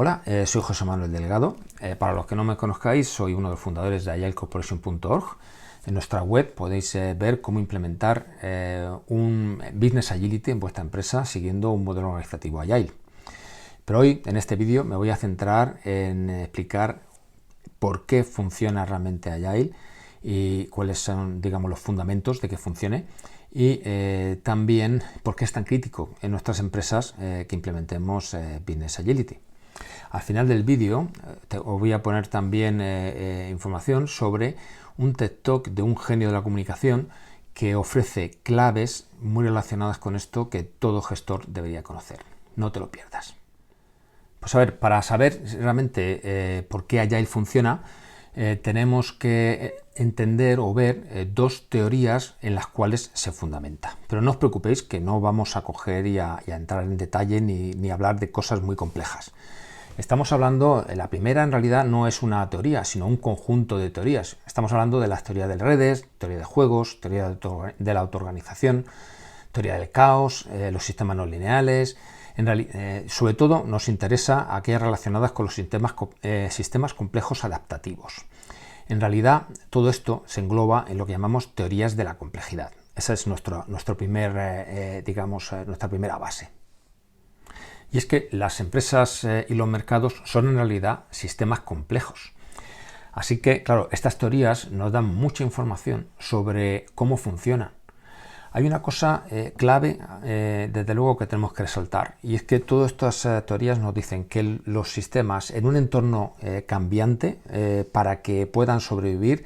Hola, soy José Manuel Delgado. Para los que no me conozcáis, soy uno de los fundadores de agilecorporation.org. En nuestra web podéis ver cómo implementar un Business Agility en vuestra empresa siguiendo un modelo organizativo Agile. Pero hoy, en este vídeo, me voy a centrar en explicar por qué funciona realmente Agile y cuáles son, digamos, los fundamentos de que funcione, y también por qué es tan crítico en nuestras empresas que implementemos Business Agility. Al final del vídeo os voy a poner también información sobre un TED Talk de un genio de la comunicación que ofrece claves muy relacionadas con esto que todo gestor debería conocer. No te lo pierdas. Pues a ver, para saber realmente por qué Agile funciona, tenemos que entender o ver dos teorías en las cuales se fundamenta. Pero no os preocupéis que no vamos a coger y a entrar en detalle ni hablar de cosas muy complejas. Estamos hablando, la primera en realidad no es una teoría, sino un conjunto de teorías. Estamos hablando de las teorías de redes, teoría de juegos, teoría de la autoorganización, teoría del caos, los sistemas no lineales. Sobre todo nos interesa aquellas relacionadas con los sistemas complejos adaptativos. En realidad, todo esto se engloba en lo que llamamos teorías de la complejidad. Esa es nuestra primera base. Y es que las empresas y los mercados son en realidad sistemas complejos. Así que, claro, estas teorías nos dan mucha información sobre cómo funcionan. Hay una cosa clave, desde luego, que tenemos que resaltar, y es que todas estas teorías nos dicen que los sistemas en un entorno cambiante, para que puedan sobrevivir,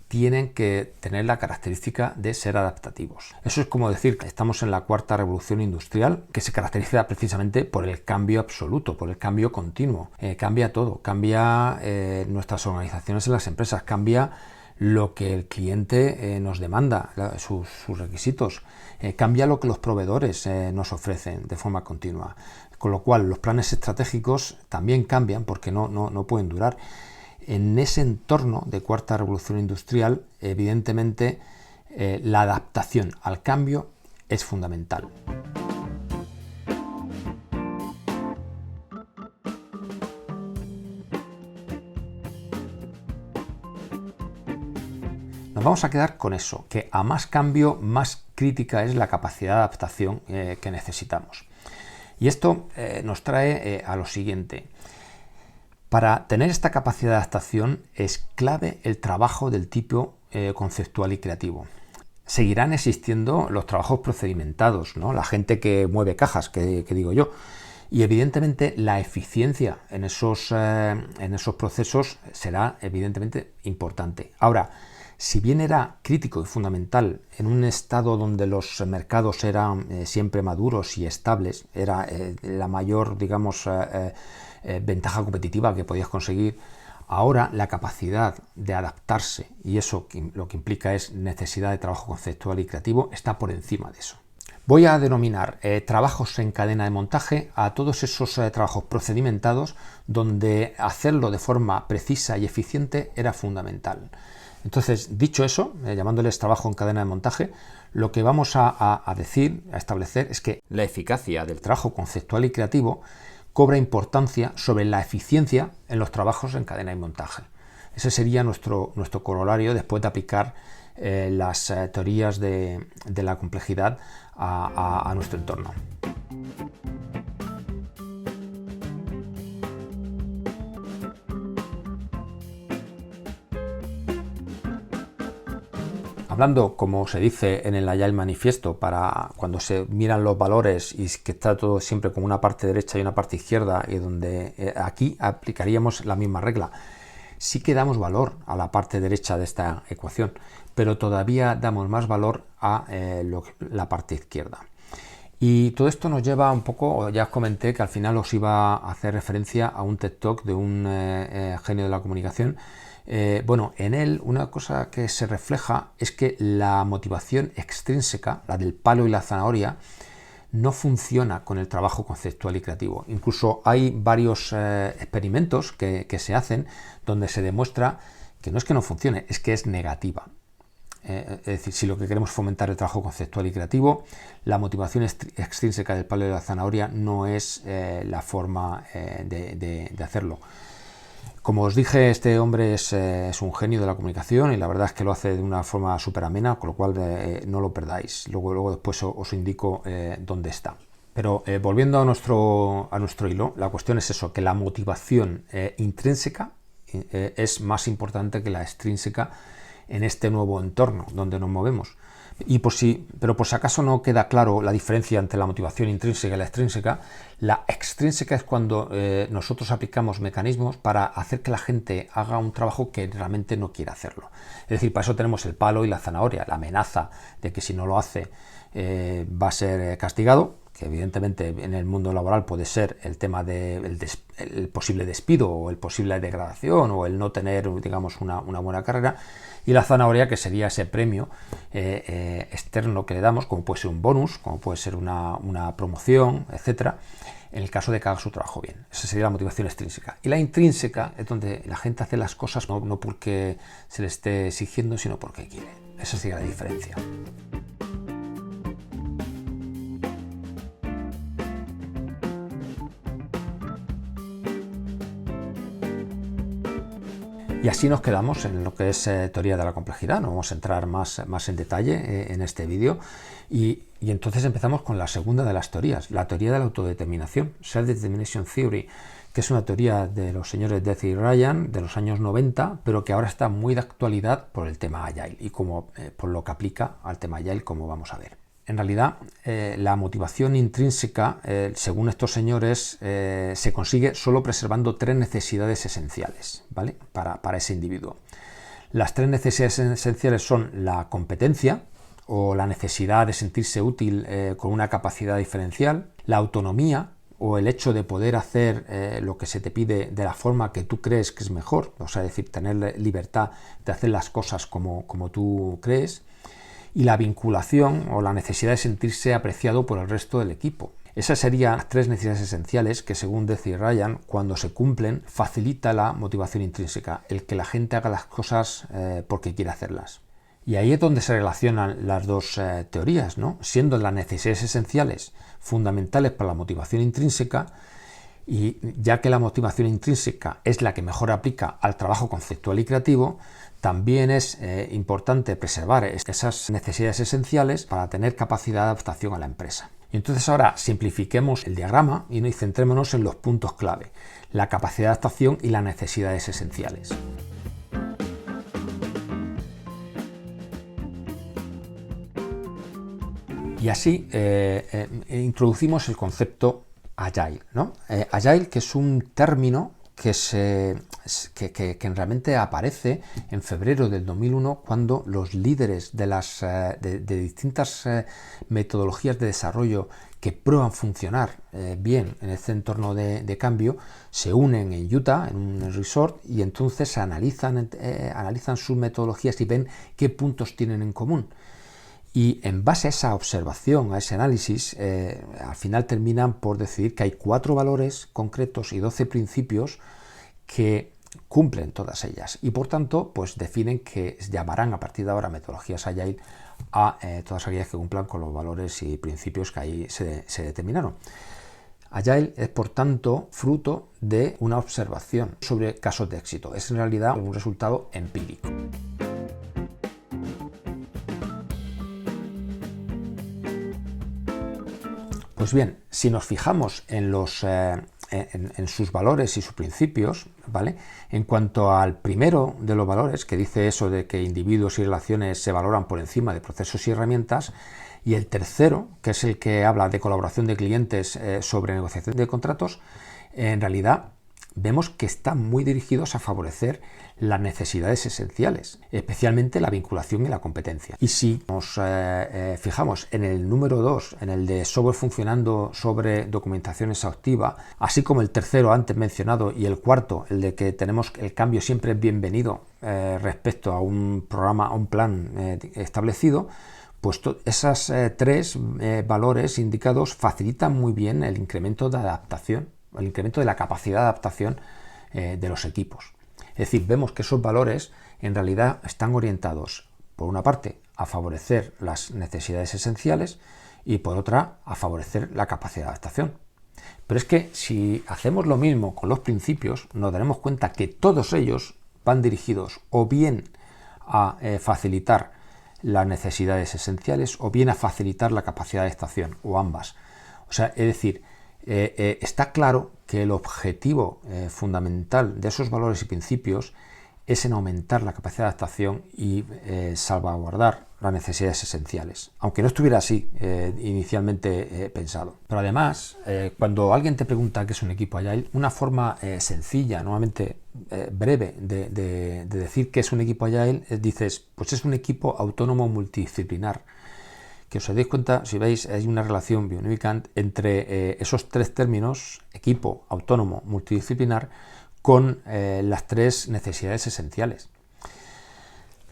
tienen que tener la característica de ser adaptativos. Eso es como decir que estamos en la cuarta revolución industrial, que se caracteriza precisamente por el cambio absoluto, por el cambio continuo. Cambia todo, cambia nuestras organizaciones en las empresas, cambia lo que el cliente nos demanda, sus requisitos, cambia lo que los proveedores nos ofrecen de forma continua. Con lo cual los planes estratégicos también cambian porque no pueden durar. En ese entorno de cuarta revolución industrial, evidentemente, la adaptación al cambio es fundamental. Nos vamos a quedar con eso, que a más cambio, más crítica es la capacidad de adaptación que necesitamos. Y esto nos trae a lo siguiente. Para tener esta capacidad de adaptación es clave el trabajo del tipo conceptual y creativo. Seguirán existiendo los trabajos procedimentados, ¿no? La gente que mueve cajas, que digo yo. Y evidentemente la eficiencia en esos procesos será evidentemente importante. Ahora, si bien era crítico y fundamental en un estado donde los mercados eran siempre maduros y estables, era la mayor, digamos, ventaja competitiva que podías conseguir, ahora la capacidad de adaptarse, y eso lo que implica es necesidad de trabajo conceptual y creativo, está por encima de eso. Voy a denominar trabajos en cadena de montaje a todos esos trabajos procedimentados donde hacerlo de forma precisa y eficiente era fundamental. Entonces, dicho eso, llamándoles trabajo en cadena de montaje, lo que vamos a establecer es que la eficacia del trabajo conceptual y creativo cobra importancia sobre la eficiencia en los trabajos en cadena de montaje. Ese sería nuestro corolario después de aplicar las teorías de la complejidad a nuestro entorno. Hablando, como se dice en el Agile Manifiesto, para cuando se miran los valores y que está todo siempre como una parte derecha y una parte izquierda, y donde aquí aplicaríamos la misma regla. Sí que damos valor a la parte derecha de esta ecuación, pero todavía damos más valor a la parte izquierda. Y todo esto nos lleva un poco, ya os comenté que al final os iba a hacer referencia a un TED Talk de un genio de la comunicación. Bueno, en él una cosa que se refleja es que la motivación extrínseca, la del palo y la zanahoria, no funciona con el trabajo conceptual y creativo. Incluso hay varios experimentos que se hacen donde se demuestra que no es que no funcione, es que es negativa. es decir, si lo que queremos es fomentar el trabajo conceptual y creativo, la motivación extrínseca del palo de la zanahoria no es la forma de hacerlo. Como os dije, este hombre es un genio de la comunicación y la verdad es que lo hace de una forma súper amena, con lo cual no lo perdáis. Luego después os indico dónde está. Pero volviendo a nuestro hilo, la cuestión es eso, que la motivación intrínseca es más importante que la extrínseca en este nuevo entorno donde nos movemos. Pero por si acaso no queda claro la diferencia entre la motivación intrínseca y la extrínseca, la extrínseca es cuando nosotros aplicamos mecanismos para hacer que la gente haga un trabajo que realmente no quiere hacerlo. Es decir, para eso tenemos el palo y la zanahoria, la amenaza de que si no lo hace va a ser castigado, que evidentemente en el mundo laboral puede ser el tema del el posible despido o el posible degradación o el no tener, digamos, una buena carrera, y la zanahoria, que sería ese premio externo que le damos, como puede ser un bonus, como puede ser una promoción, etcétera, en el caso de que haga su trabajo bien. Esa sería la motivación extrínseca. Y la intrínseca es donde la gente hace las cosas no porque se le esté exigiendo, sino porque quiere. Esa sería la diferencia. Y así nos quedamos en lo que es teoría de la complejidad. No vamos a entrar más en detalle en este vídeo. Y entonces empezamos con la segunda de las teorías, la teoría de la autodeterminación, Self-Determination Theory, que es una teoría de los señores Death y Ryan de los años 90, pero que ahora está muy de actualidad por el tema Agile y por lo que aplica al tema Agile, como vamos a ver. En realidad, la motivación intrínseca, según estos señores, se consigue solo preservando tres necesidades esenciales, ¿vale? para ese individuo. Las tres necesidades esenciales son la competencia, o la necesidad de sentirse útil con una capacidad diferencial, la autonomía, o el hecho de poder hacer lo que se te pide de la forma que tú crees que es mejor, o sea, es decir, tener libertad de hacer las cosas como tú crees, y la vinculación o la necesidad de sentirse apreciado por el resto del equipo. Esas serían las tres necesidades esenciales que, según Death y Ryan, cuando se cumplen, facilita la motivación intrínseca, el que la gente haga las cosas porque quiere hacerlas. Y ahí es donde se relacionan las dos teorías, ¿no? Siendo las necesidades esenciales fundamentales para la motivación intrínseca, y ya que la motivación intrínseca es la que mejor aplica al trabajo conceptual y creativo, también es importante preservar esas necesidades esenciales para tener capacidad de adaptación a la empresa. Y entonces ahora simplifiquemos el diagrama y centrémonos en los puntos clave, la capacidad de adaptación y las necesidades esenciales. Y así introducimos el concepto Agile, ¿no? Agile, que es un término que realmente aparece en febrero del 2001, cuando los líderes de distintas metodologías de desarrollo que prueban funcionar bien en este entorno de cambio se unen en Utah, en un resort, y entonces analizan sus metodologías y ven qué puntos tienen en común. Y en base a esa observación, a ese análisis, al final terminan por decidir que hay 4 valores concretos y 12 principios que cumplen todas ellas. Y por tanto, pues definen que llamarán a partir de ahora metodologías Agile a todas aquellas que cumplan con los valores y principios que ahí se determinaron. Agile es, por tanto, fruto de una observación sobre casos de éxito. Es en realidad un resultado empírico. Pues bien, si nos fijamos en sus valores y sus principios, ¿vale? En cuanto al primero de los valores, que dice eso de que individuos y relaciones se valoran por encima de procesos y herramientas, y el tercero, que es el que habla de colaboración de clientes sobre negociación de contratos, en realidad vemos que están muy dirigidos a favorecer las necesidades esenciales, especialmente la vinculación y la competencia. Y si nos fijamos en el número 2, en el de software funcionando sobre documentación exhaustiva, así como el tercero antes mencionado y el cuarto, el de que tenemos el cambio siempre es bienvenido respecto a un programa, a un plan establecido, pues esos tres valores indicados facilitan muy bien el incremento de adaptación, el incremento de la capacidad de adaptación de los equipos. Es decir, vemos que esos valores en realidad están orientados por una parte, a favorecer las necesidades esenciales y por otra, a favorecer la capacidad de adaptación. Pero es que si hacemos lo mismo con los principios, nos daremos cuenta que todos ellos van dirigidos o bien a facilitar las necesidades esenciales o bien a facilitar la capacidad de adaptación, o ambas. O sea, es decir, está claro que el objetivo fundamental de esos valores y principios es en aumentar la capacidad de adaptación y salvaguardar las necesidades esenciales, aunque no estuviera así inicialmente pensado. Pero además, cuando alguien te pregunta qué es un equipo Agile, una forma sencilla, normalmente breve, de decir qué es un equipo Agile, dices, pues es un equipo autónomo multidisciplinar. Que os dais cuenta, si veis, hay una relación bioquímica entre esos tres términos, equipo, autónomo, multidisciplinar, con las tres necesidades esenciales.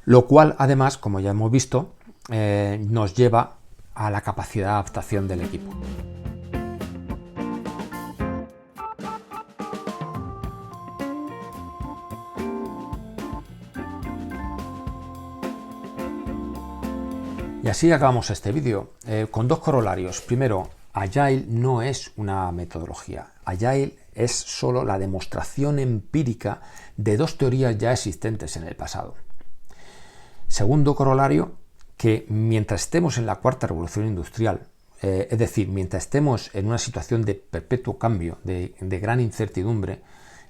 Lo cual, además, como ya hemos visto, nos lleva a la capacidad de adaptación del equipo. Y así acabamos este vídeo con dos corolarios. Primero, Agile no es una metodología. Agile es solo la demostración empírica de dos teorías ya existentes en el pasado. Segundo corolario, que mientras estemos en la cuarta revolución industrial, es decir, mientras estemos en una situación de perpetuo cambio, de gran incertidumbre,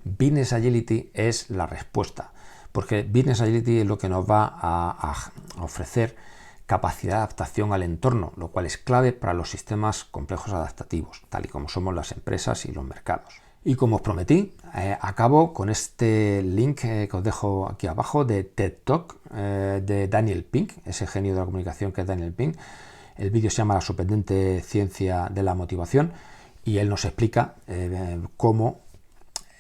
Business Agility es la respuesta, porque Business Agility es lo que nos va a ofrecer capacidad de adaptación al entorno, lo cual es clave para los sistemas complejos adaptativos, tal y como somos las empresas y los mercados. Y como os prometí, acabo con este link que os dejo aquí abajo de TED Talk de Daniel Pink, ese genio de la comunicación que es Daniel Pink. El vídeo se llama La sorprendente ciencia de la motivación y él nos explica cómo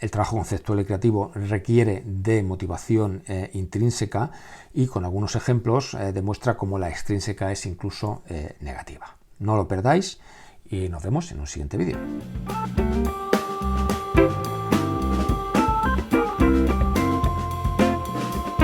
el trabajo conceptual y creativo requiere de motivación intrínseca y con algunos ejemplos demuestra cómo la extrínseca es incluso negativa. No lo perdáis y nos vemos en un siguiente vídeo.